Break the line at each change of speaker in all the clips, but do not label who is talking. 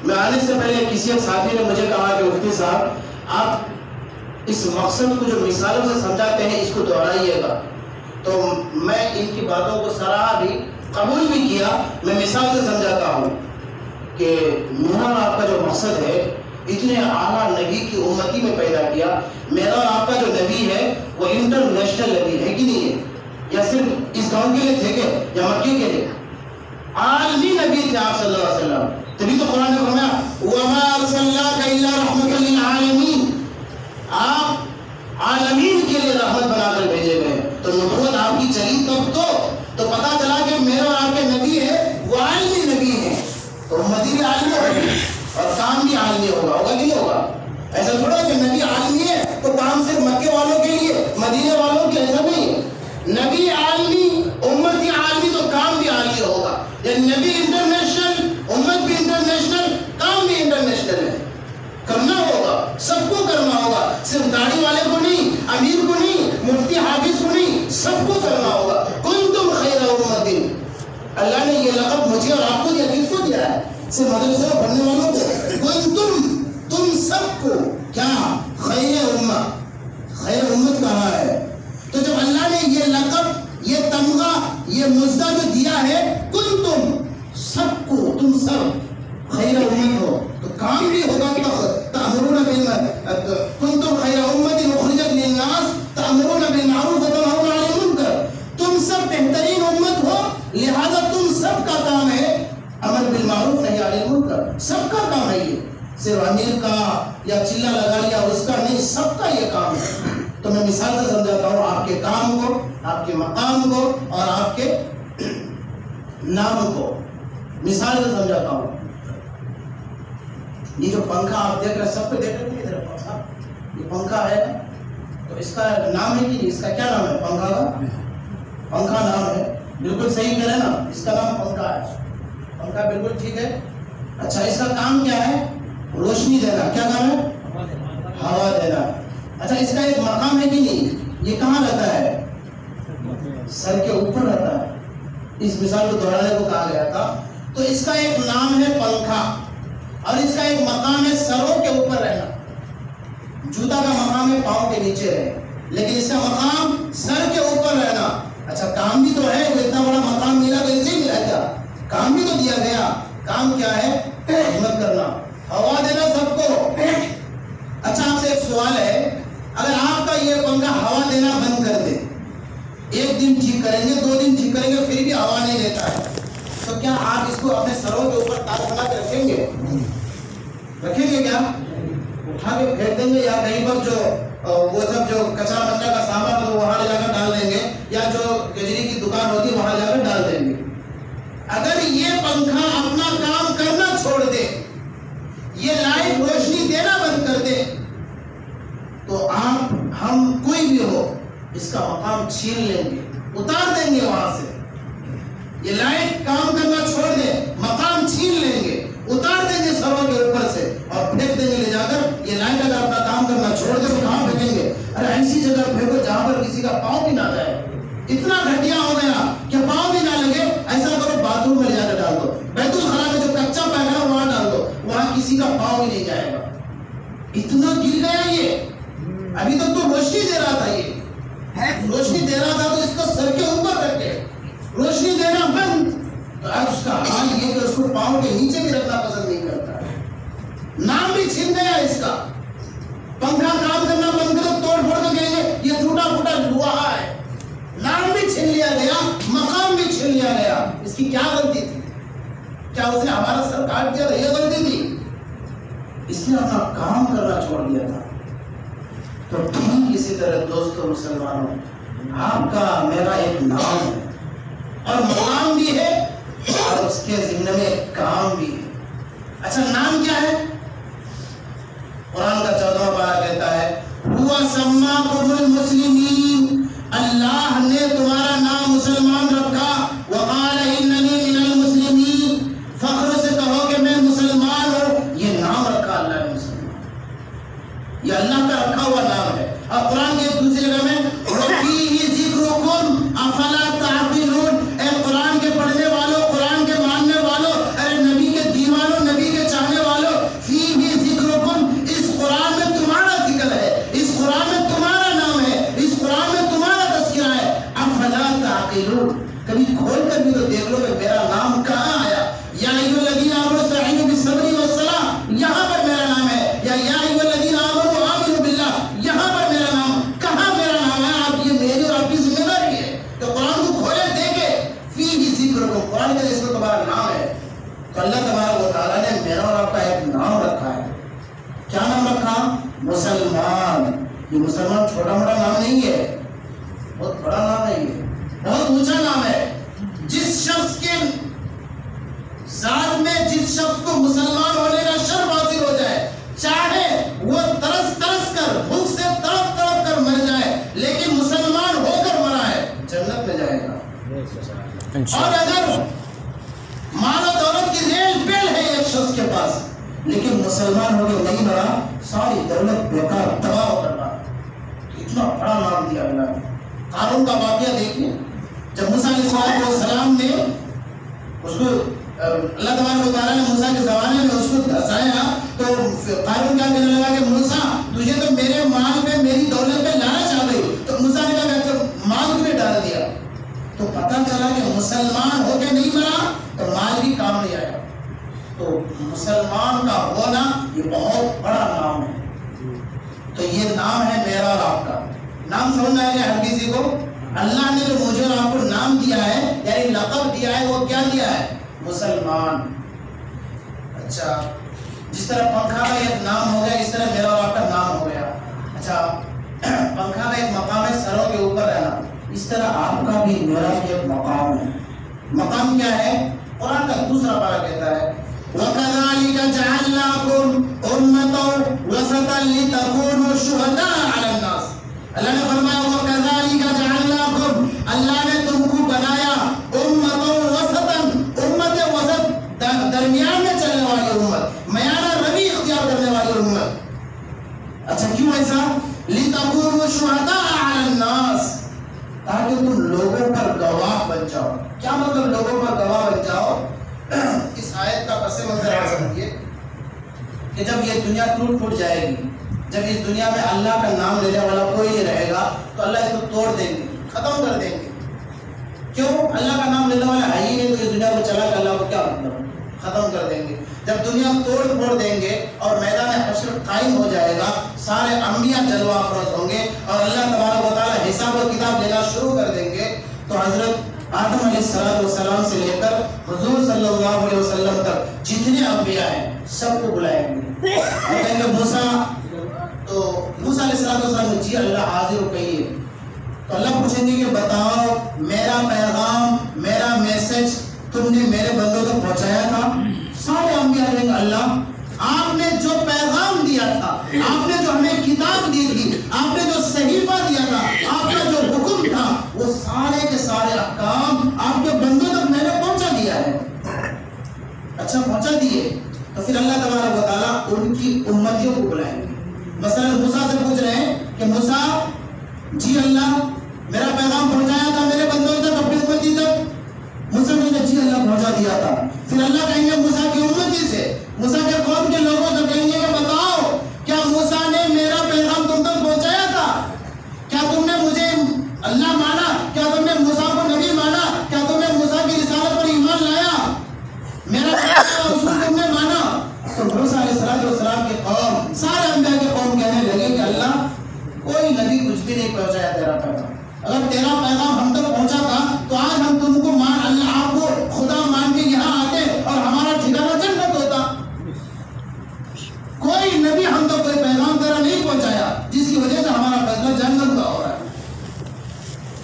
میں آنے سے پہلے کسی ایک ساتھی نے مجھے کہا کہ مفتی صاحب آپ اس مقصد کو جو مثالوں سے سمجھاتے ہیں اس کو دہرائیے گا. تو میں ان کی باتوں کو سراہا بھی، قبول بھی کیا. میں مثال سے سمجھاتا ہوں کہ میرا اور آپ کا جو مقصد ہے اتنے اعلیٰ نبی کی امتی میں پیدا کیا. میرا اور آپ کا جو نبی ہے وہ انٹرنیشنل نبی ہے کہ نہیں ہے؟ یا صرف اس گاؤں کے لیے تھے کہ یا مکے کے لیے؟ عالمی نبی تھے آپ صلی اللہ علیہ وسلم. تبھی تو قرآن نے فرمایا وَمَا أَرْسَلْنَاكَ إِلَّا رَحْمَةً لِلْعَالَمِينَ، آپ عالمین کے لیے رحمت بنا کر بھیجے گئے. تو نبوت آپ کی چلی تب تو پتا چلا کہ میرا اور آپ کے نبی ہے وہ عالمی نبی ہے. تو امتی بھی عالمی ہوگی اور کام بھی عالمی ہوگا کہ نہیں ہوگا؟ ایسا تھوڑا کہ نبی عالمی ہے تو کام صرف مکے والوں کے لیے مدینے والوں کے، ایسا نہیں ہے. نبی عالمی امتی عالمی تو کام بھی عالمی ہوگا. یعنی نبی انٹرنیشنل، امت بھی انٹرنیشنل، کام بھی انٹرنیشنل ہے. کرنا ہوگا، سب کو کرنا ہوگا، صرف داڑھی والے کو نہیں، امیر کو نہیں، مفتی حافظ کو نہیں، سب کو کرنا ہوگا. کنتم خیر امت، اللہ نے یہ لقب مجھے اور آپ کو دیا، کس کو دیا ہے؟ صرف مدرسے میں پڑھنے والوں کو. تم سب کو کیا خیر امت، خیر امت کہا ہے. تو جب اللہ نے یہ لقب، یہ تمغہ، یہ مزدہ جو دیا ہے، کنتم سب کو، تم سب خیر امت ہو، تو کام بھی ہوگا. تأمرون کنتم خیر امت اخرجت للناس تأمرون بالمعروف وتنهون عن المنکر. تم سب بہترین امت ہو، لہذا تم سب کا کام ہے امر بالمعروف نہی عن المنکر. سب کا کام ہے. یہ صرف امیر کا یا چلا لگا لیا اس کا نہیں، سب کا یہ کام ہے. تو میں مثال سے سمجھاتا ہوں آپ کے کام کو، آپ کے مقام کو اور آپ کے نام کو. مثال سے سمجھاتا ہوں. یہ جو پنکھا آپ دیکھ رہے، سب کو دیکھ رہے ہیں پنکھا، یہ پنکھا ہے تو اس کا نام ہے کہ اس کا کیا نام ہے؟ پنکھا کا پنکھا نام ہے. بالکل صحیح کہہ رہے ہیں نا، اس کا نام پنکھا ہے. پنکھا بالکل ٹھیک ہے. اچھا اس کا کام کیا ہے؟ روشنی دینا. کیا کام ہے؟ ہوا دینا. اچھا اس کا ایک مقام ہے کہ نہیں؟ یہ کہاں رہتا ہے؟ سر کے اوپر رہتا ہے. اس مثال کو دہرانے کو کہا گیا تھا. تو اس کا ایک نام ہے پنکھا اور اس کا ایک مقام ہے سروں کے اوپر رہنا. جوتا کا مقام ہے پاؤں کے نیچے رہے، لیکن اس کا مقام سر کے اوپر رہنا. اچھا کام بھی تو ہے، وہ اتنا بڑا مقام ملا تو اسے ملا کیا؟ کام بھی تو دیا گیا. کام کیا ہے؟ خدمت کرنا، ہوا دینا سب کو. اچھا آپ سے ایک سوال ہے، اگر آپ کا یہ پنکھا ہوا دینا بند کر دے، ایک دن ٹھیک کریں گے، 2 دن ٹھیک کریں گے، پھر بھی ہوا نہیں دیتا ہے، تو کیا آپ اس کو اپنے سروں کے اوپر تاج بنا کے رکھیں گے؟ رکھیں گے کیا؟ اٹھا کے پھینک دیں گے، یا کہیں پر جو وہ سب جو کچرا مچرا کا سامان ہو وہاں لے جا کر ڈال دیں گے، یا جو کجری کی دکان ہوتی ہے وہاں جا کر ڈال دیں گے. اگر یہ پنکھا اپنا کام کرنا چھوڑ دے، یہ لائٹ روشنی دینا بند کر دے، تو آپ ہم کوئی بھی ہو اس کا مقام چھین لیں گے، اتار دیں گے وہاں سے. یہ لائٹ کام کرنا چھوڑ دے، مقام چھین لیں گے، اتار دیں گے سروں کے اوپر سے اور پھینک دیں گے لے جا کر. یہ لائٹ اگر اپنا کام کرنا چھوڑ دے تو کہاں پھینکیں گے؟ ارے ایسی جگہ پھینکو جہاں پر کسی کا پاؤں بھی نہ جائے. اتنا گھٹیا ہو گیا کہ پاؤں بھی نہ لگے. ایسا کرو باتھ روم میں لے جا کر ڈال دو، بیت الخلا میں جو کچا پیکا ہے وہاں ڈال دو، وہاں کسی کا پاؤں بھی نہیں جائے گا. اتنا گر گیا یہ. ابھی تک تو روشنی دے رہا تھا، یہ روشنی دے رہا تھا تو اس کو سر کے اوپر رکھ کے روشنی دینا بند. تو آج اس کا حال یہ کہ اس کو پاؤں کے نیچے بھی رکھنا پسند نہیں کرتا ہے. نام بھی چھن گیا اس کا. پنکھا کام کرنا بند کرو، توڑ پھوڑ کے کہیں گے یہ ٹوٹا پھوٹا لوہا ہے. نام بھی چھین لیا گیا، مقام بھی چھین لیا گیا. اس کی کیا غلطی تھی؟ کیا اس نے ہمارا سر کاٹ دیا تھا؟ یہ غلطی تھی. اس نے اپنا کام کرنا چھوڑ دیا تھا. تو ٹھیک اسی طرح دوستوں مسلمانوں، آپ کا میرا ایک نام ہے اور مقام بھی ہے اور اس کے ضمن میں کام بھی ہے. اچھا نام کیا ہے؟ قرآن کا 14واں پارہ کہتا ہے هُوَ سَمَّاكُمُ الْمُسْلِمِينَ، اللہ نے تمہارا نام مسلمان رکھا. وَقَالَ إِنَّنِي مِنَ الْمُسْلِمِينَ، فخر سے کہو کہ میں مسلمان ہوں. یہ نام رکھا اللہ نے مسلمان، یہ اللہ کا رکھا ہوا نام ہے. اور قرآن کی ایک دوسری جگہ میں وَفِيهِ ذِكْرُكُمْ أَفَلَا تَعْقِلُونَ، اے قرآن کے پڑھنے والوں، قرآن کے ماننے والوں، اے نبی کے دیوانوں، نبی کے باپ کا ایک نام رکھا ہے. کیا نام رکھا؟ مسلمان. یہ مسلمان چھوٹا موٹا نام نہیں ہے، بہت بڑا نام ہے، یہ بہت اونچا نام ہے. جس شخص کے ذات میں جس شخص کو مسلمان ہونے کا شرف حاصل ہو جائے، چاہے وہ ترس ترس کر بھوک سے تڑپ تڑپ کر مر جائے، لیکن مسلمان ہو کر مرا ہے، جنت میں جائے گا. اور اگر مال و دولت کی ریل پیل ہے ایک شخص کے پاس، لیکن مسلمان ہو کے نہیں مرا، ساری دولت بیکار تباہ ہو کر رہا. اتنا بڑا نام دیا اللہ نے. قارون کا واقعہ دیکھیے، جب موسیٰ علیہ السلام نے اس کو اللہ تبارک و تعالیٰ نے موسیٰ کے زمانے میں اس کو دھسایا، تو قارون کیا کہنے لگا کہ موسیٰ تجھے تو میرے مال پہ میری دولت پہ لعنت آ گئی. تو موسیٰ نے کہا کہ مال تمہیں ڈال دیا. تو پتہ چلا کہ مسلمان ہو کے نہیں مرا تو مال بھی کام نہیں آیا. تو مسلمان کا ہونا یہ بہت بڑا نام ہے. تو یہ نام ہے میرا اور آپ کا. نام سمجھ آئے گا ہر کسی کو؟ اللہ نے جو مجھے اور آپ کو نام دیا ہے، یعنی لقب دیا ہے، وہ کیا دیا ہے؟ مسلمان. اچھا، جس طرح پنکھا کا ایک نام ہو گیا، اس طرح میرا اور آپ کا نام ہو گیا. اچھا، پنکھا کا ایک مقام ہے سروں کے اوپر رہنا، اس طرح آپ کا بھی میرا بھی ایک مقام ہے. مقام کیا ہے؟ قرآن کا دوسرا پارہ کہتا ہے وَكَذَلِكَ جَعَلْنَاكُمْ أُمَّةً وَسَطًا لِتَكُونُوا شُهَدَاءَ عَلَى النَّاسِ. اللہ نے فرمایا وَكَذَلِكَ جَعَلْنَاكُمْ، اللہ نے تم کو بنایا أُمَّةً وَسَطًا، امت وسط، درمیان میں چلنے والی امت، میانہ روی اختیار کرنے والی امت. اچھا کیوں ایسا؟ لِتَكُونُوا شُهَدَاءَ عَلَى النَّاسِ، تاکہ تم لوگوں پر گواہ بن جاؤ. کیا مطلب لوگوں پر گواہ بن جاؤ؟ اس آیت کا پس منظر آ سکتی کہ جب یہ دنیا ٹوٹ جائے گی، جب اس دنیا میں اللہ کا نام لینے والا کوئی نہیں رہے گا، تو اللہ اس کو توڑ دیں گے، ختم کر دیں گے. کیوں؟ اللہ کا نام لینے والا ہے ہی نہیں، تو اس دنیا کو چلا کر اللہ کو کیا مطلب؟ ختم کر دیں گے. جب دنیا توڑ پھوڑ دیں گے اور میدان حشر قائم ہو جائے گا، سارے انبیاء جلوہ افروز ہوں گے اور اللہ تبارک و تعالیٰ حساب و کتاب لینا شروع کر دیں گے، تو حضرت آدم علیہ السلام سے لے کر حضور صلی اللہ علیہ وسلم تک جتنے انبیاء ہیں سب کو بلائیں گے اور کہیں گے موسیٰ، تو موسیٰ علیہ السلام جی اللہ حاضر ہو کہیے. تو اللہ پوچھیں گے کہ بتاؤ میرا پیغام، میرا میسج تم نے میرے بندوں کو پہنچایا تھا؟ سارے انبیاء کہیں گے اللہ آپ نے جو پیغام دیا تھا، آپ نے جو ہمیں کتاب دی تھی، آپ نے جو صحیفہ دیا تھا، آپ کا جو حکم تھا، وہ سارے کے سارے احکام آپ کے بندوں تک میں نے پہنچا دیا ہے. اچھا پہنچا دیے، تو پھر اللہ تبارک و تعالیٰ ان کی امتیوں کو بلائیں گے. مثلا موسیٰ سے پوچھ رہے ہیں کہ موسیٰ جی اللہ میرا پیغام پہنچایا تھا میرے بندوں تک، اپنی امتی تک؟ موسیٰ نے جی اللہ پہنچا دیا تھا. پھر اللہ کہیں گے موسیٰ کی امتی سے، موسیٰ کے قوم کے لوگوں سے کہیں گے کہ بتاؤ کیا موسیٰ نے میرا پیغام تم تک پہنچایا تھا؟ کیا تم نے مجھے اللہ مانا؟ کیا تم نے موسیٰ کو نبی مانا؟ کیا تم نے موسیٰ کی رسالت پر ایمان لایا؟ میرا اصول تم نے مانا؟ تو موسیٰ علیہ السلام کی قوم، سارے انبیاء کی قوم کہنے لگے کہ اللہ کوئی نبی کچھ بھی نہیں پہنچایا تیرا پیغام. اگر تیرا پیغام ہم تک پہنچا تھا تو آج ہم تم کو مان، اللہ آپ کو خدا مان کے یہاں آتے اور ہمارا ٹھکانہ جنت ہوتا. کوئی نبی ہم تک کوئی پیغام تیرا نہیں پہنچایا، جس کی وجہ سے ہمارا فیصلہ جہنم کا ہو رہا ہے.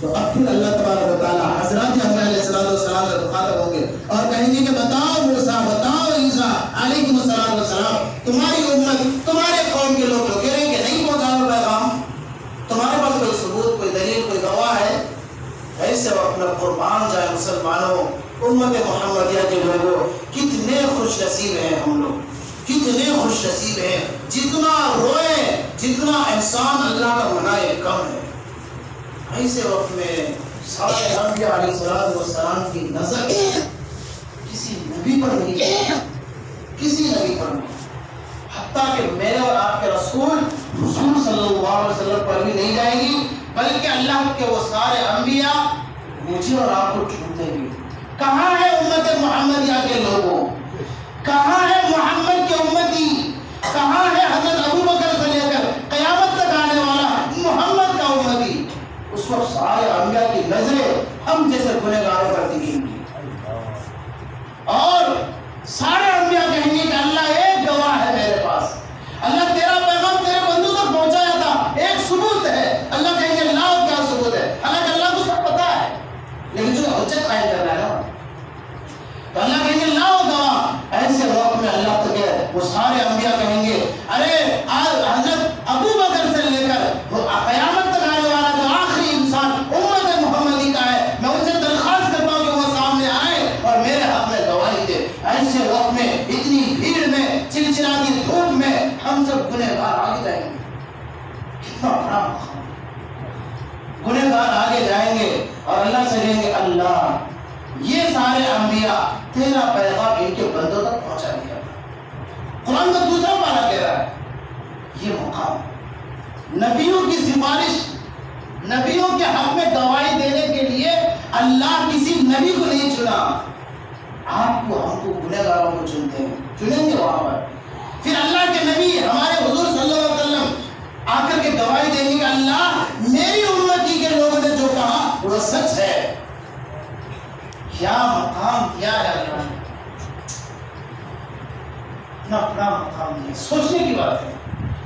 تو اب پھر اللہ تبارک و تعالیٰ حضرات انبیاء علیہ السلام سے مخاطب ہوں گے اور کہیں گے کہ بتاؤ موسیٰ، بتاؤ عیسیٰ علیہ السلام، تمہاری امت، تمہارے قوم کے لوگ کہہ رہے ہیں کہ نہیں پہنچا پیغام، تمہارے پاس کوئی ثبوت، کوئی دلیل، کوئی گواہ ہے؟ ایسے وقت میں قربان جائے مسلمانوں، امت محمدیہ کے لوگوں، کتنے خوش نصیب ہیں ہم لوگ، کتنے خوش نصیب ہیں. جتنا روئے، جتنا احسان اللہ کا منائے کم ہے. ایسے وقت میں سارے انبیاء علیہ السلام کی نظر کسی نبی پر نہیں ہے، کسی نبی پر نہیں، حتیٰ کہ میرے اور آپ کے رسول صلی اللہ علیہ وسلم پر بھی نہیں جائے گی، بلکہ اللہ کے وہ سارے انبیاء مجھے اور آپ کو چھوڑتے گے. کہاں ہے امت محمدیہ کے لوگوں؟ کہاں ہے محمد کے امتی؟ کہاں ہے حضرت ابو بکر سے لے کر قیامت تک آنے والا محمد کا امتی؟ اس وقت سارے انبیاء کی نظریں ہم جیسے گنہگاروں پر ٹکیں گی اور سارے انبیاء کہیں گے کہ اللہ سارے انبیاء کہیں گے ارے حضرت ابو بکر سے لے کر قیامت تک آنے والا جو آخری انسان امت محمدی کا ہے، میں ان سے درخواست کرتا ہوں کہ وہ سامنے آئے اور میرے حق میں گواہی دے۔ ایسے وقت میں اتنی بھیڑ میں چلچلاتی دھوپ میں ہم سب گنہگار آگے جائیں گے، کتنا بڑا مقام، گنہگار آگے جائیں گے اور اللہ سے کہیں گے اللہ یہ سارے انبیاء تیرا پیغام ان کے بندوں تک پہنچا دیا۔ قرآن کا دوسرا پارہ کہہ رہا ہے یہ مقام، نبیوں کی سفارش، نبیوں کے حق میں گواہی دینے کے لیے اللہ کسی نبی کو نہیں چنا، آپ کو ہم کو گنہگاروں کو چنتے ہیں، چنیں گے وہاں پر۔ پھر اللہ کے نبی ہمارے حضور صلی اللہ علیہ وسلم آ کر کے گواہی دیں گے کہ اللہ میری امتی کے لوگوں نے جو کہا وہ سچ ہے۔ کیا مقام دیا ہے اللہ نے، اتنا بڑا مقام دیا، سوچنے کی بات ہے۔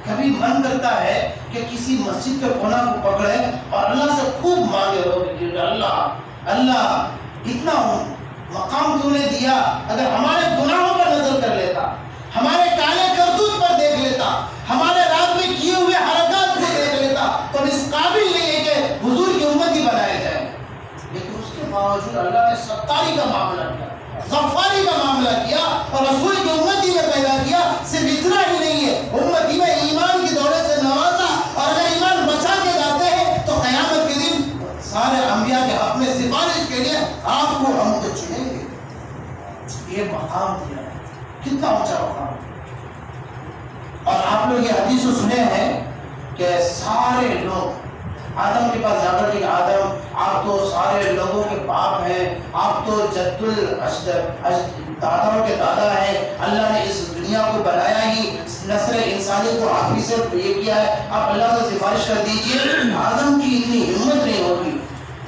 کبھی من کرتا ہے کہ کسی مسجد کے کونا کو پکڑے اور اللہ سے خوب مانگے ہو کہ اللہ اللہ اتنا مقام تو نے دیا، اگر ہمارے گناہوں پر نظر کر لیتا، ہمارے کالے کرتوت پر دیکھ لیتا، ہمارے رات میں کیے ہوئے حرکات کو دیکھ لیتا تو ہم اس قابل نہیں ہے کہ حضور کی امتی بنائے جائے۔ لیکن اس کے باوجود اللہ نے ستاری کا معاملہ کیا، غفاری کا معاملہ کیا اور رسول کی امتی میں پیدا کیا۔ صرف اتنا ہی نہیں ہے، امتی میں ایمان کی دولت سے نوازا، اور اگر ایمان بچا کے جاتے ہیں تو قیامت کے دن سارے انبیاء کے حق میں سفارش کے لیے آپ کو ہم کو چنیں گے۔ یہ مقام دیا ہے، کتنا اونچا مقام۔ اور آپ لوگ یہ حدیث سنے ہیں کہ سارے لوگ آدم کے پاس جا کر کہ آدم آپ تو سارے لوگوں کے باپ ہیں، آپ تو جد داداؤں کے دادا ہیں، اللہ نے اس دنیا کو بنایا ہی نسل انسانی کو آپ ہی سے یہ کیا ہے، آپ اللہ سے سفارش کر دیجئے۔ آدم کی اتنی ہمت نہیں ہوگی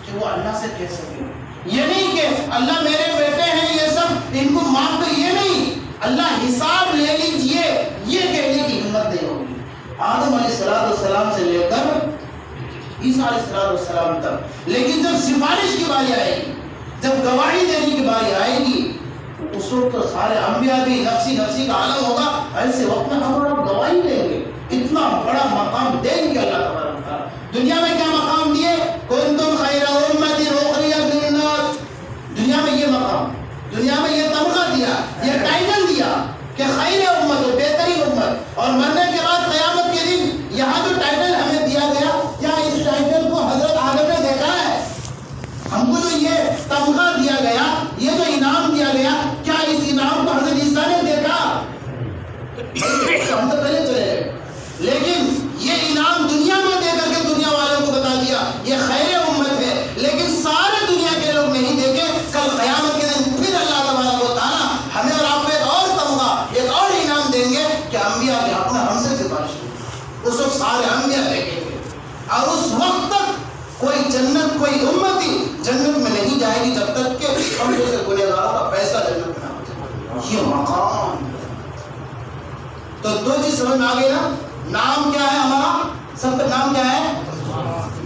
کہ وہ اللہ سے کہہ سکے، یہ نہیں کہ اللہ میرے بیٹے ہیں یہ سب ان کو معاف کر، یہ نہیں، اللہ حساب لے لیجئے، یہ کہنے کی ہمت نہیں ہوگی۔ آدم علیہ السلام سے لے کر عیسیٰ علیہ السلام تک، لیکن جب سفارش کی باری آئے گی، جب گواہی دینے کی باری آئے گی، اس وقت تو سارے انبیاء بھی نفسی نفسی کا عالم ہوگا، ایسے وقت میں ہم اور گواہی دیں گے، اتنا بڑا مقام دیں گے اللہ تبارک و تعالیٰ۔ دنیا میں کیا مقام دیے؟ کنتم خیر امۃ اخرجت للناس، دنیا میں یہ مقام، دنیا میں یہ تمغہ دیا، یہ ٹائٹل دیا کہ خیر امت ہو، بہترین امت، اور مرنے کے بعد قیامت کے دن یہاں جو ٹائٹل ہمیں دیا گیا، کیا اس ٹائٹل کو حضرت آدم نے دیکھا ہے؟ ہم کو جو یہ تمغہ دیا گیا، یہ جو انعام دیا گیا، کیا اس انعام کو حضرت عیسیٰ نے دیکھا؟ ہم تو پہلے چلے گئے، لیکن یہ انعام دنیا میں دے کر کے دنیا والوں کو بتا دیا یہ خیر امت ہے، لیکن سارے دنیا کے لوگ نہیں دیکھے۔ کل قیامت کے دن پھر اللہ تبارک و تعالیٰ ہمیں اور آپ کو ایک اور تمغہ، ایک اور انعام دیں گے کہ انبیاء کے حق میں ہم سے سفارش کی۔ اس وقت سارے انبیاء دیکھیں گے، اور اس وقت تک کوئی جنت، کوئی امتی جنت میں نہیں جائے گی جب تک کہ ہم جیسے گنہگاروں کا فیصلہ جنت میں نہ ہو جائے۔ یہ مقام، تو دو چیز سمجھ میں آ گئی نا؟ نام کیا ہے ہمارا؟ سب کا نام کیا ہے؟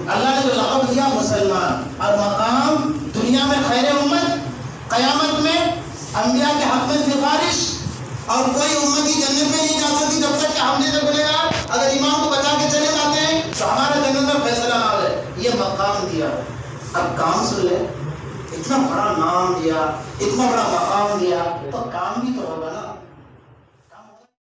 اللہ نے جو لقب دیا مسلمان، اور مقام دنیا میں خیر امت، قیامت میں انبیاء کے حق میں سفارش، اور کوئی امتی جنت میں نہیں جا سکتی جب تک کہ ہم جیسے گنہگار اگر ایمان کو بچا کے چلے جاتے ہیں تو ہمارا جنت میں فیصلہ نہ ہو جائے۔ یہ مقام دیا۔ اب کام سن لے، اتنا بڑا نام دیا، اتنا بڑا مقام دیا، تو کام بھی تو ہوگا۔